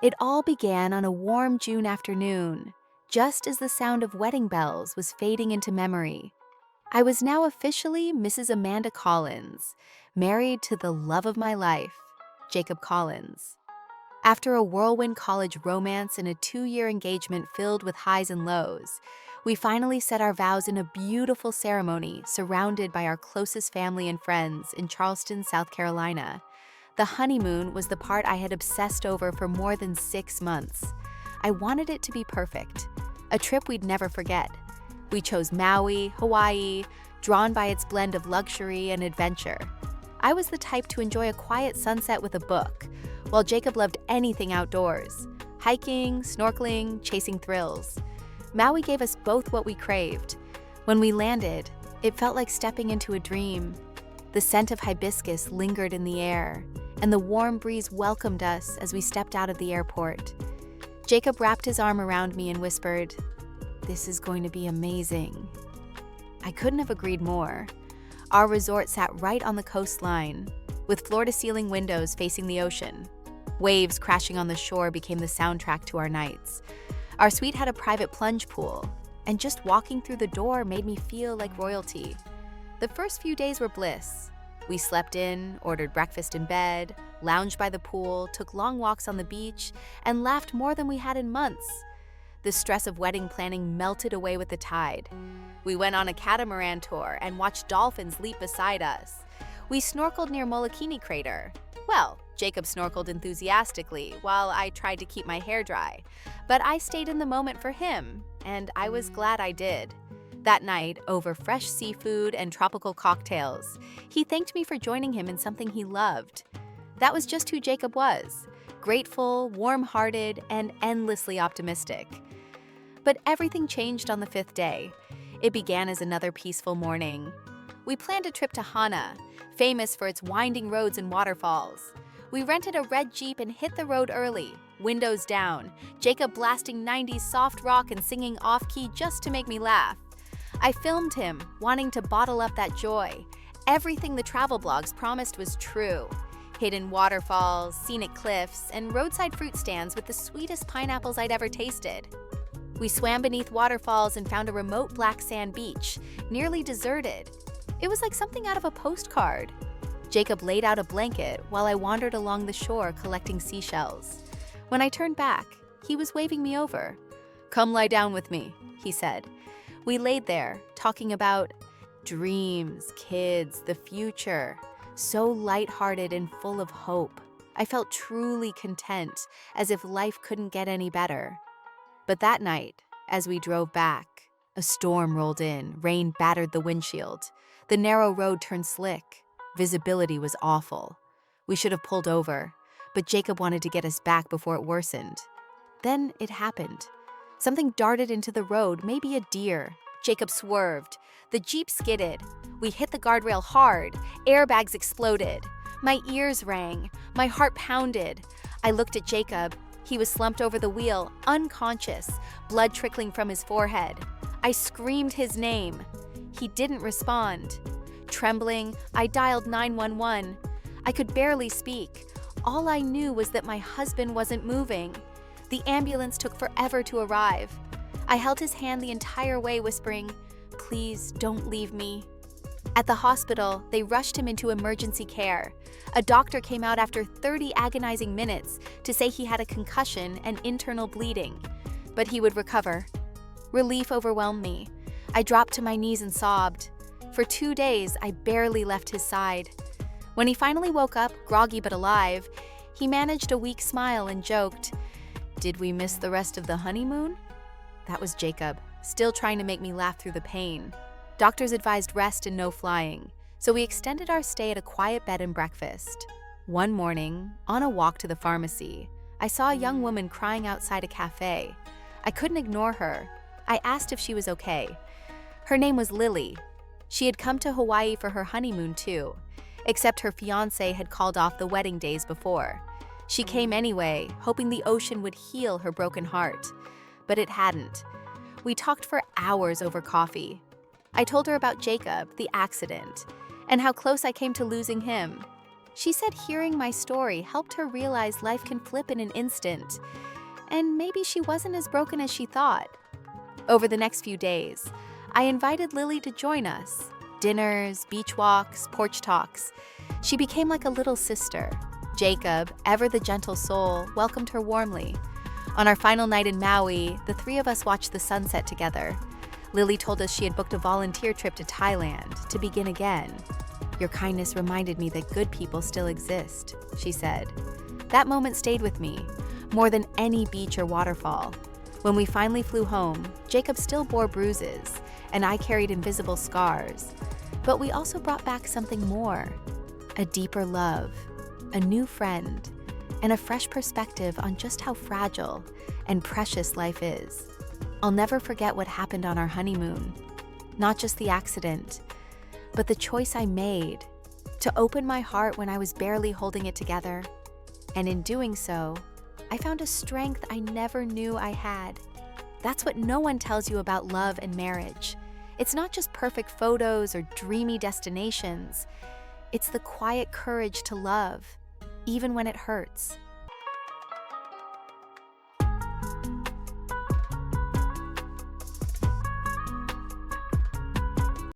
It all began on a warm June afternoon, just as the sound of wedding bells was fading into memory. I was now officially Mrs. Amanda Collins, married to the love of my life, Jacob Collins. After a whirlwind college romance and a 2-year engagement filled with highs and lows, we finally said our vows in a beautiful ceremony surrounded by our closest family and friends in Charleston, South Carolina. The honeymoon was the part I had obsessed over for more than 6 months. I wanted it to be perfect, a trip we'd never forget. We chose Maui, Hawaii, drawn by its blend of luxury and adventure. I was the type to enjoy a quiet sunset with a book, while Jacob loved anything outdoors, hiking, snorkeling, chasing thrills. Maui gave us both what we craved. When we landed, it felt like stepping into a dream. The scent of hibiscus lingered in the air, and the warm breeze welcomed us as we stepped out of the airport. Jacob wrapped his arm around me and whispered, "This is going to be amazing." I couldn't have agreed more. Our resort sat right on the coastline, with floor-to-ceiling windows facing the ocean. Waves crashing on the shore became the soundtrack to our nights. Our suite had a private plunge pool, and just walking through the door made me feel like royalty. The first few days were bliss. We slept in, ordered breakfast in bed, lounged by the pool, took long walks on the beach, and laughed more than we had in months. The stress of wedding planning melted away with the tide. We went on a catamaran tour and watched dolphins leap beside us. We snorkeled near Molokini Crater. Well, Jacob snorkeled enthusiastically while I tried to keep my hair dry. But I stayed in the moment for him, and I was glad I did. That night, over fresh seafood and tropical cocktails, he thanked me for joining him in something he loved. That was just who Jacob was: grateful, warm-hearted, and endlessly optimistic. But everything changed on the 5th day. It began as another peaceful morning. We planned a trip to Hana, famous for its winding roads and waterfalls. We rented a red Jeep and hit the road early, windows down, Jacob blasting 90s soft rock and singing off-key just to make me laugh. I filmed him, wanting to bottle up that joy. Everything the travel blogs promised was true. Hidden waterfalls, scenic cliffs, and roadside fruit stands with the sweetest pineapples I'd ever tasted. We swam beneath waterfalls and found a remote black sand beach, nearly deserted. It was like something out of a postcard. Jacob laid out a blanket while I wandered along the shore collecting seashells. When I turned back, he was waving me over. "Come lie down with me," he said. We laid there, talking about dreams, kids, the future, so lighthearted and full of hope. I felt truly content, as if life couldn't get any better. But that night, as we drove back, a storm rolled in, rain battered the windshield. The narrow road turned slick. Visibility was awful. We should have pulled over, but Jacob wanted to get us back before it worsened. Then it happened. Something darted into the road, maybe a deer. Jacob swerved. The Jeep skidded. We hit the guardrail hard. Airbags exploded. My ears rang. My heart pounded. I looked at Jacob. He was slumped over the wheel, unconscious, blood trickling from his forehead. I screamed his name. He didn't respond. Trembling, I dialed 911. I could barely speak. All I knew was that my husband wasn't moving. The ambulance took forever to arrive. I held his hand the entire way, whispering, "Please don't leave me." At the hospital, they rushed him into emergency care. A doctor came out after 30 agonizing minutes to say he had a concussion and internal bleeding, but he would recover. Relief overwhelmed me. I dropped to my knees and sobbed. For 2 days, I barely left his side. When he finally woke up, groggy but alive, he managed a weak smile and joked, "Did we miss the rest of the honeymoon?" That was Jacob, still trying to make me laugh through the pain. Doctors advised rest and no flying, so we extended our stay at a quiet bed and breakfast. One morning, on a walk to the pharmacy, I saw a young woman crying outside a cafe. I couldn't ignore her. I asked if she was okay. Her name was Lily. She had come to Hawaii for her honeymoon too, except her fiancé had called off the wedding days before. She came anyway, hoping the ocean would heal her broken heart. But it hadn't. We talked for hours over coffee. I told her about Jacob, the accident, and how close I came to losing him. She said hearing my story helped her realize life can flip in an instant, and maybe she wasn't as broken as she thought. Over the next few days, I invited Lily to join us. Dinners, beach walks, porch talks. She became like a little sister. Jacob, ever the gentle soul, welcomed her warmly. On our final night in Maui, the three of us watched the sunset together. Lily told us she had booked a volunteer trip to Thailand to begin again. "Your kindness reminded me that good people still exist," she said. That moment stayed with me, more than any beach or waterfall. When we finally flew home, Jacob still bore bruises, and I carried invisible scars. But we also brought back something more: a deeper love, a new friend, and a fresh perspective on just how fragile and precious life is. I'll never forget what happened on our honeymoon. Not just the accident, but the choice I made to open my heart when I was barely holding it together. And in doing so, I found a strength I never knew I had. That's what no one tells you about love and marriage. It's not just perfect photos or dreamy destinations. It's the quiet courage to love, even when it hurts.